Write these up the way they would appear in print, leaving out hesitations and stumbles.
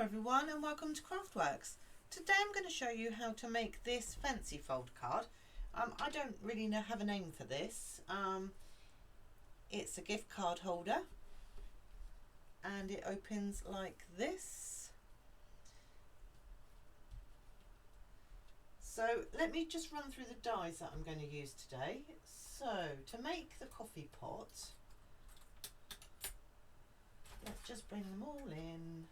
Hello everyone and welcome to Craftworks. Today I'm going to show you how to make this fancy fold card. I don't really have a name for this. It's a gift card holder and it opens like this. So let me just run through the dies that I'm going to use today. So to make the coffee pot, let's just bring them all in.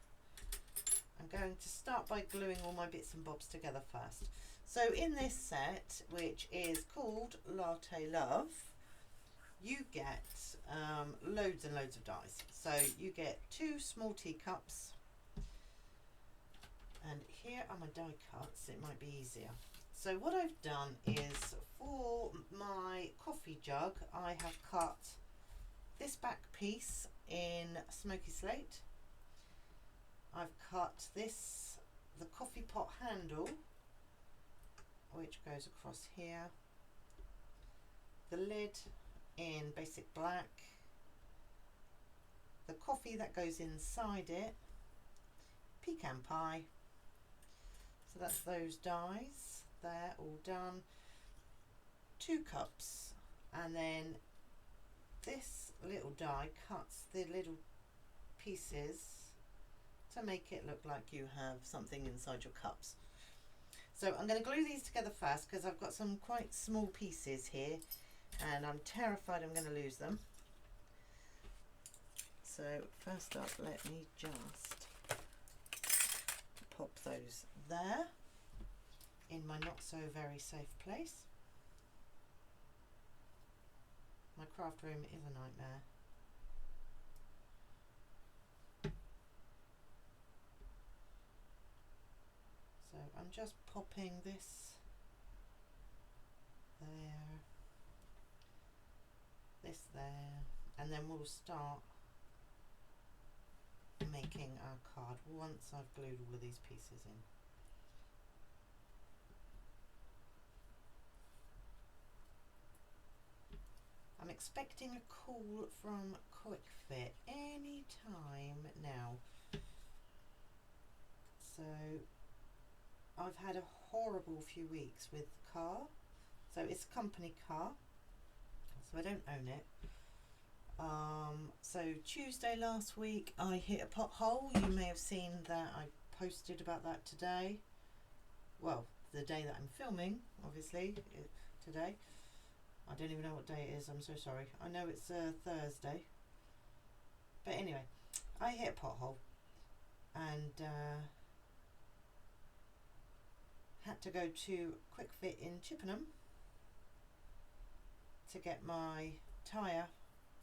I'm going to start by gluing all my bits and bobs together first. So in this set, which is called Latte Love, you get loads and loads of dies. So you get 2 small teacups, and here are my die cuts. It might be easier. So what I've done is, for my coffee jug, I have cut this back piece in smoky slate. I've cut the coffee pot handle, which goes across here, the lid in basic black, the coffee that goes inside it, pecan pie. So that's those dies, they're all done. 2 cups, and then this little die cuts the little pieces to make it look like you have something inside your cups. So I'm going to glue these together first because I've got some quite small pieces here and I'm terrified I'm going to lose them. So first up, let me just pop those there in my not so very safe place. My craft room is a nightmare. So I'm just popping this there, this there, and then we'll start making our card once I've glued all of these pieces in. I'm expecting a call from Quick Fit any time now. So I've had a horrible few weeks with the car. So it's a company car, so I don't own it. So Tuesday last week I hit a pothole. You may have seen that I posted about that today. Well, the day that I'm filming, obviously, today. I don't even know what day it is, I'm so sorry. I know it's Thursday. But anyway, I hit a pothole and had to go to Quick Fit in Chippenham to get my tyre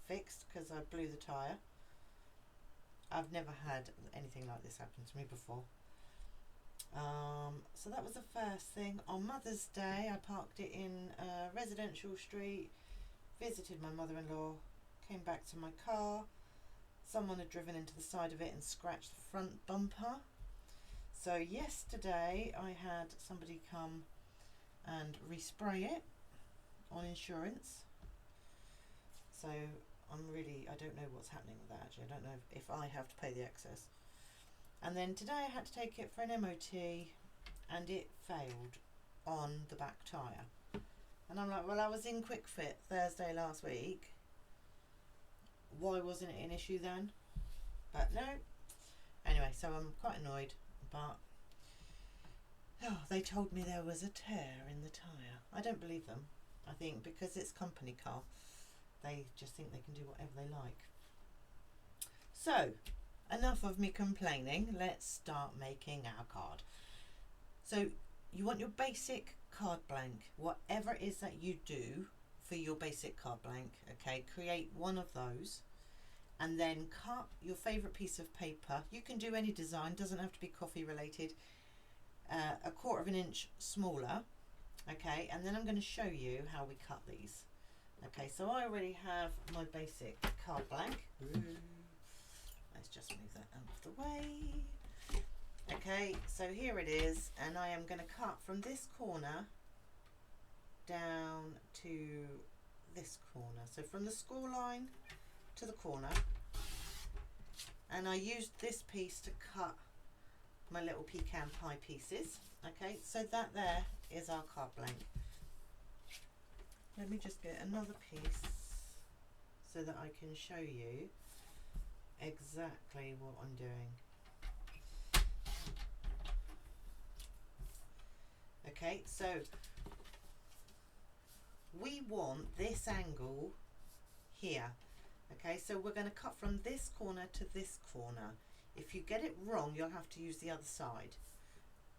fixed because I blew the tyre. I've never had anything like this happen to me before. So that was the first thing. On Mother's Day I parked it in a residential street, visited my mother-in-law, came back to my car. Someone had driven into the side of it and scratched the front bumper. So yesterday I had somebody come and respray it on insurance. So I don't know what's happening with that actually. I don't know if I have to pay the excess. And then today I had to take it for an MOT and it failed on the back tyre. And I'm like, well, I was in Quick Fit Thursday last week. Why wasn't it an issue then? But no. Anyway, so I'm quite annoyed. But they told me there was a tear in the tyre. I don't believe them. I think because it's company car, they just think they can do whatever they like. So enough of me complaining. Let's start making our card. So you want your basic card blank, whatever it is that you do for your basic card blank. Okay, create one of those and then cut your favourite piece of paper. You can do any design, doesn't have to be coffee related, 1/4 of an inch smaller. Okay, and then I'm going to show you how we cut these. Okay, so I already have my basic card blank. Let's just move that out of the way. Okay, so here it is, and I am going to cut from this corner down to this corner. So from the score line to the corner, and I used this piece to cut my little pecan pie pieces. Okay, so that there is our card blank. Let me just get another piece so that I can show you exactly what I'm doing. Okay, so we want this angle here. Okay, so we're going to cut from this corner to this corner. If you get it wrong, you'll have to use the other side.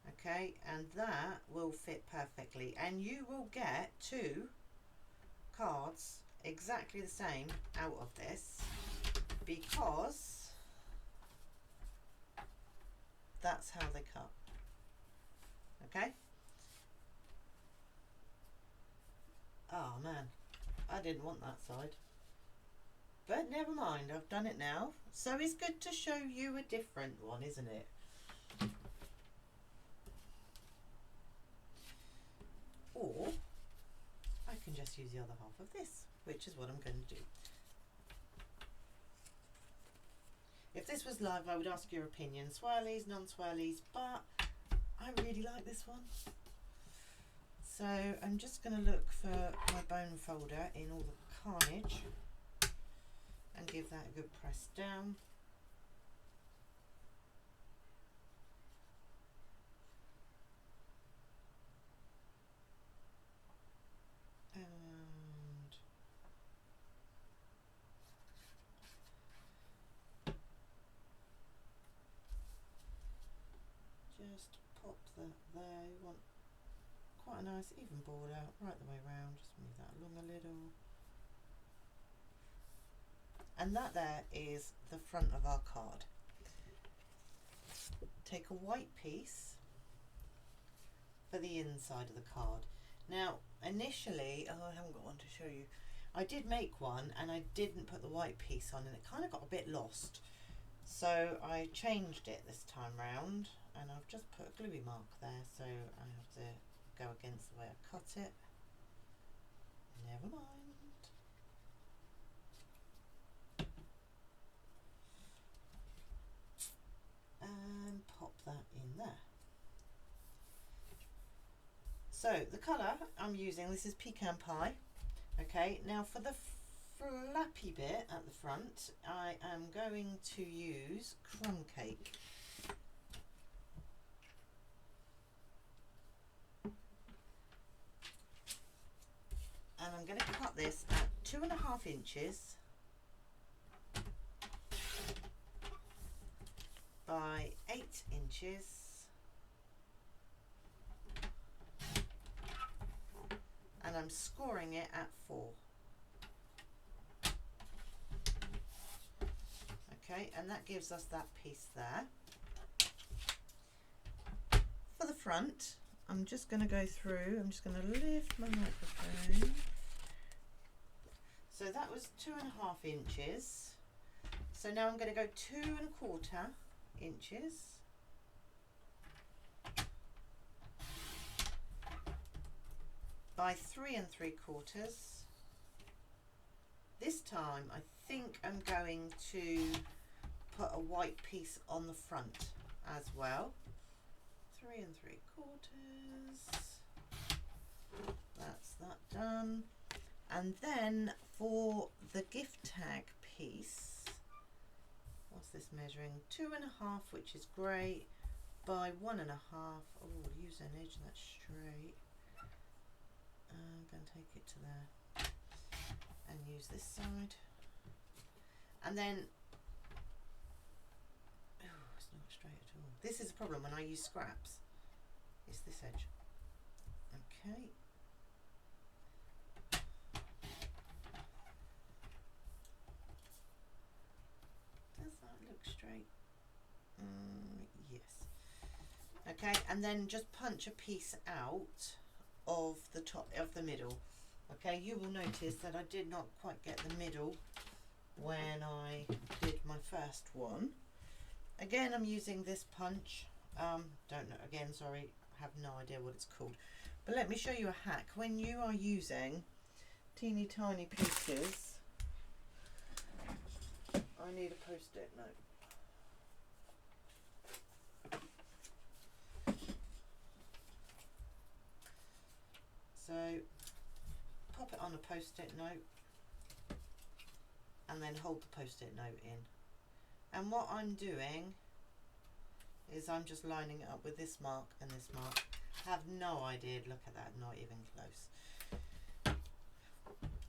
Okay, and that will fit perfectly, and you will get 2 cards exactly the same out of this, because that's how they cut. Okay. Oh man, I didn't want that side, but never mind, I've done it now. So it's good to show you a different one, isn't it? Or I can just use the other half of this, which is what I'm going to do. If this was live, I would ask your opinion, swirlies, non-swirlies, but I really like this one. So I'm just going to look for my bone folder in all the carnage and give that a good press down. And just pop that there. You want quite a nice even border right the way around. Just move that along a little. And that there is the front of our card. Take a white piece for the inside of the card. Now initially, oh, I haven't got one to show you. I did make one and I didn't put the white piece on, and it kind of got a bit lost. So I changed it this time round, and I've just put a gluey mark there, so I have to go against the way I cut it. Never mind. And pop that in there. So the colour I'm using, this is pecan pie. Okay, now for the flappy bit at the front, I am going to use crumb cake. And I'm going to cut this at 2.5 inches by 8 inches. And I'm scoring it at 4. Okay, and that gives us that piece there. For the front, I'm just going to go through, I'm just going to lift my microphone. So that was 2.5 inches. So now I'm going to go 2.25 inches. By 3.75. This time I think I'm going to put a white piece on the front as well. 3.75. That's that done. And then for the gift tag piece, what's this measuring? 2.5, which is great, by 1.5. Oh, use an edge that's straight. I'm going to take it to there and use this side, and then oh, it's not straight at all. This is a problem when I use scraps. It's this edge. Okay. Does that look straight? Yes. Okay, and then just punch a piece out of the top of the middle. Okay, you will notice that I did not quite get the middle when I did my first one. Again, I'm using this punch. Don't know, again, sorry, I have no idea what it's called. But let me show you a hack. When you are using teeny tiny pieces, I need a post-it note. post-it note and then hold the post-it note in. And what I'm doing is I'm just lining it up with this mark and this mark. I have no idea, look at that, not even close.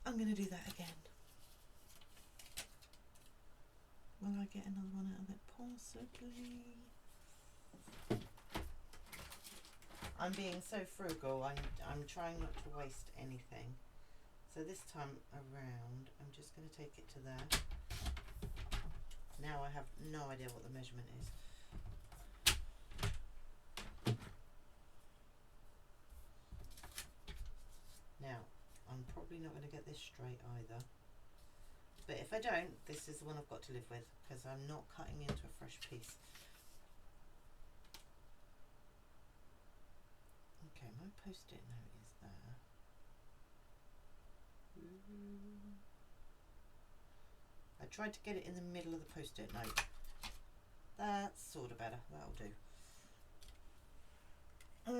I'm going to do that again. Will I get another one out of it? Possibly. I'm being so frugal, I'm trying not to waste anything. So this time around, I'm just going to take it to there. Now I have no idea what the measurement is. Now, I'm probably not going to get this straight either. But if I don't, this is the one I've got to live with, because I'm not cutting into a fresh piece. Okay, my post-it note is there. I tried to get it in the middle of the post-it note. That's sort of better, that'll do.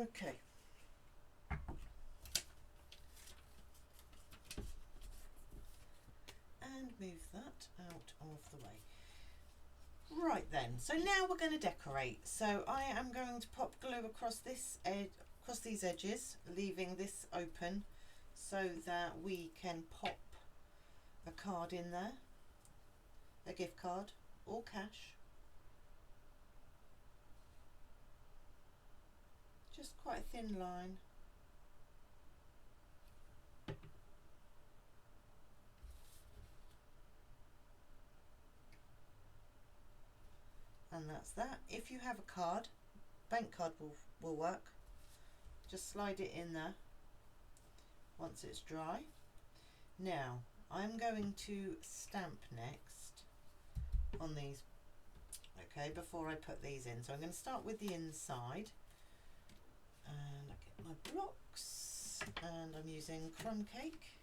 Okay. And move that out of the way. Right then, so now we're going to decorate. So I am going to pop glue across this edge, across these edges, leaving this open so that we can pop a card in there, a gift card or cash. Just quite a thin line. And that's that. If you have a card, bank card will work. Just slide it in there once it's dry. Now I'm going to stamp next on these, okay, before I put these in. So I'm going to start with the inside, and I get my blocks, and I'm using crumb cake.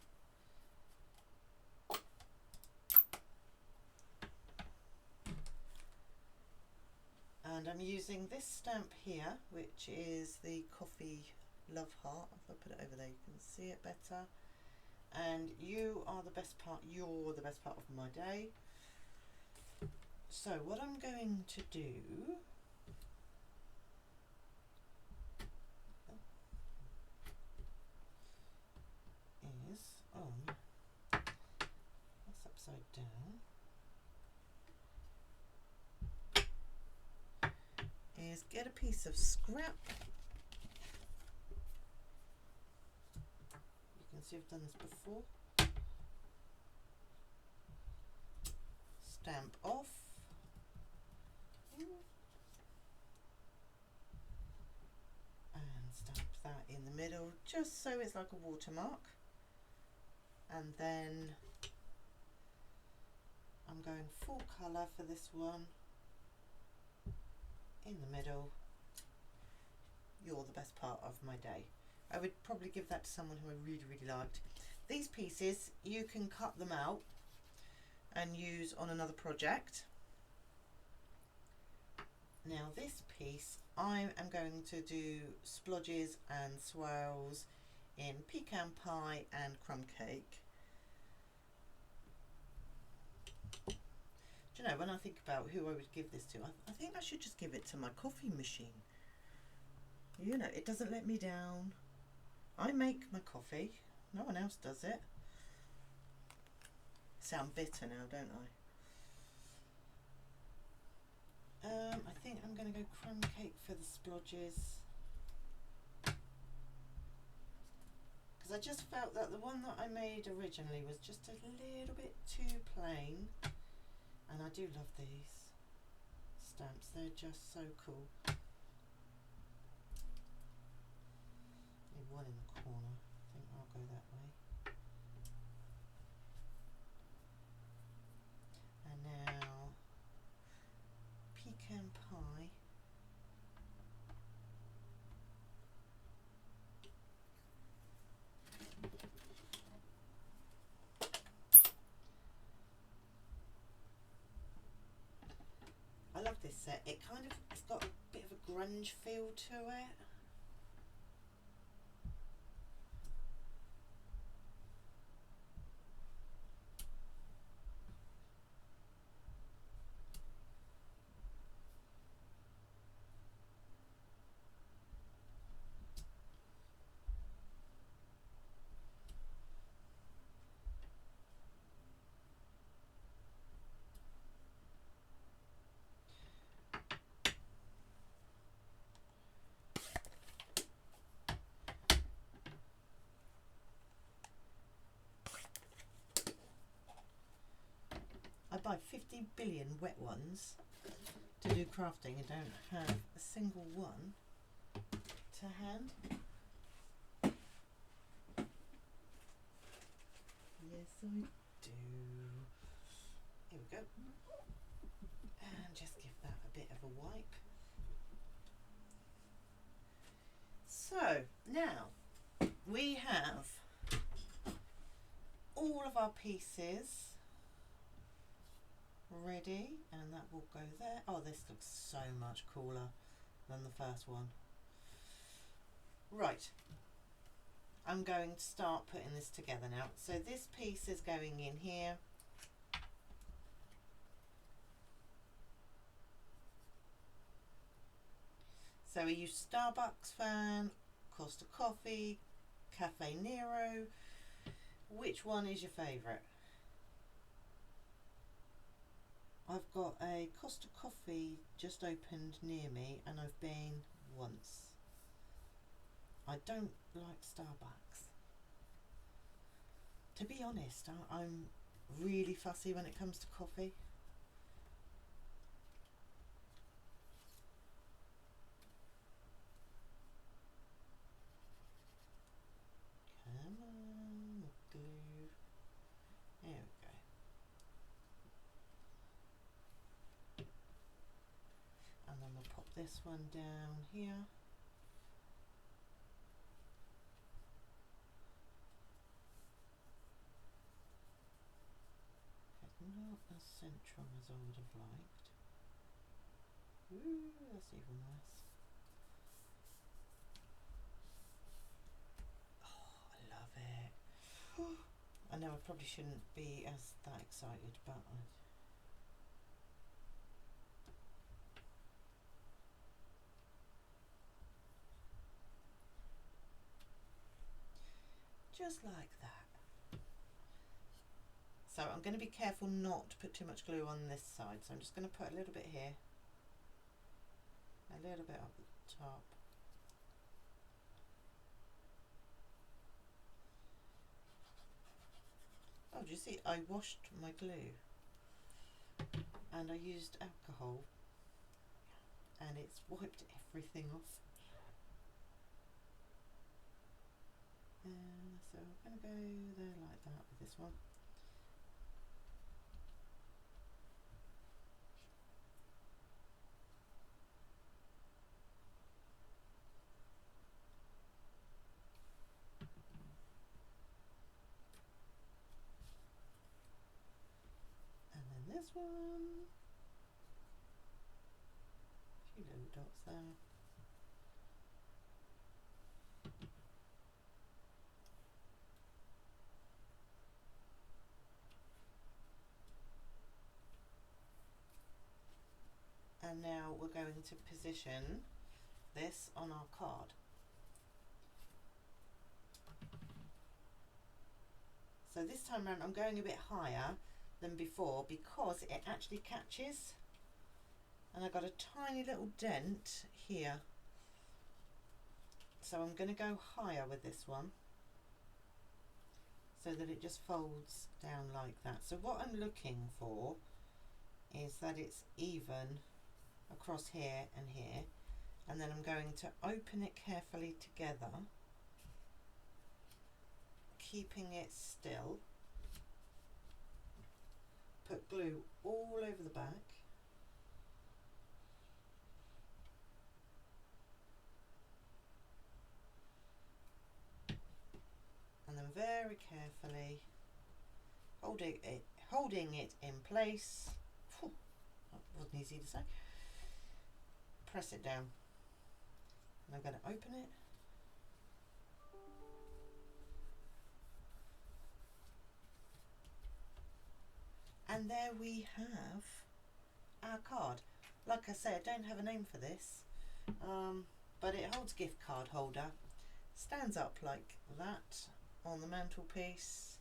And I'm using this stamp here, which is the coffee love heart. If I put it over there, you can see it better. And you are the best part, you're the best part of my day. So what I'm going to do is, that's upside down, is get a piece of scrap. You can see I've done this before. Stamp off. And stamp that in the middle, just so it's like a watermark. And then I'm going full colour for this one. In the middle. You're the best part of my day. I would probably give that to someone who I really, really liked. These pieces, you can cut them out and use on another project. Now this piece, I am going to do splodges and swirls in pecan pie and crumb cake. Do you know, when I think about who I would give this to, I think I should just give it to my coffee machine. You know, it doesn't let me down. I make my coffee, no one else does it. Sound bitter now, don't I? I think I'm going to go crumb cake for the splodges, because I just felt that the one that I made originally was just a little bit too plain, and I do love these stamps, they're just so cool. Need one in the corner, I think I'll go that way. And now pecan pie. I love this set. It's got a bit of a grunge feel to it. 50 billion wet ones to do crafting and don't have a single one to hand. Yes, I do. Here we go. And just give that a bit of a wipe. So now we have all of our pieces ready, and that will go there. Oh, this looks so much cooler than the first one. Right, I'm going to start putting this together now. So this piece is going in here. So we use Starbucks fan, Costa Coffee, Cafe Nero. Which one is your favourite? I've got a Costa Coffee just opened near me and I've been once. I don't like Starbucks. To be honest, I'm really fussy when it comes to coffee. Come on, glue. There we go. And then we'll pop this one down here. Not as central as I would have liked. Ooh, that's even worse. Oh, I love it. I know I probably shouldn't be as that excited, but just like that. So I'm going to be careful not to put too much glue on this side. So I'm just going to put a little bit here, a little bit up the top. Oh, do you see? I washed my glue and I used alcohol and it's wiped everything off. So I'm going to go there like that with this one. This one, a few little dots there. And now we're going to position this on our card. So this time around I'm going a bit higher than before because it actually catches, and I got a tiny little dent here, so I'm going to go higher with this one so that it just folds down like that. So what I'm looking for is that it's even across here and here, and then I'm going to open it carefully together, keeping it still. Put glue all over the back. And then very carefully holding it in place. Whew, that wasn't easy to say. Press it down. And I'm going to open it. And there we have our card. Like I said, I don't have a name for this, but it holds gift card holder. Stands up like that on the mantelpiece.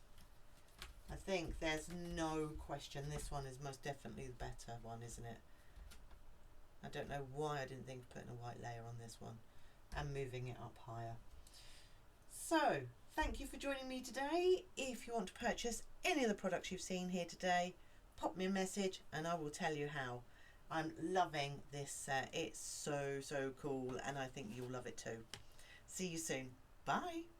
I think there's no question this one is most definitely the better one, isn't it? I don't know why I didn't think of putting a white layer on this one and moving it up higher. So, thank you for joining me today. If you want to purchase any of the products you've seen here today, pop me a message and I will tell you how. I'm loving this set. It's so cool, and I think you'll love it too. See you soon. Bye.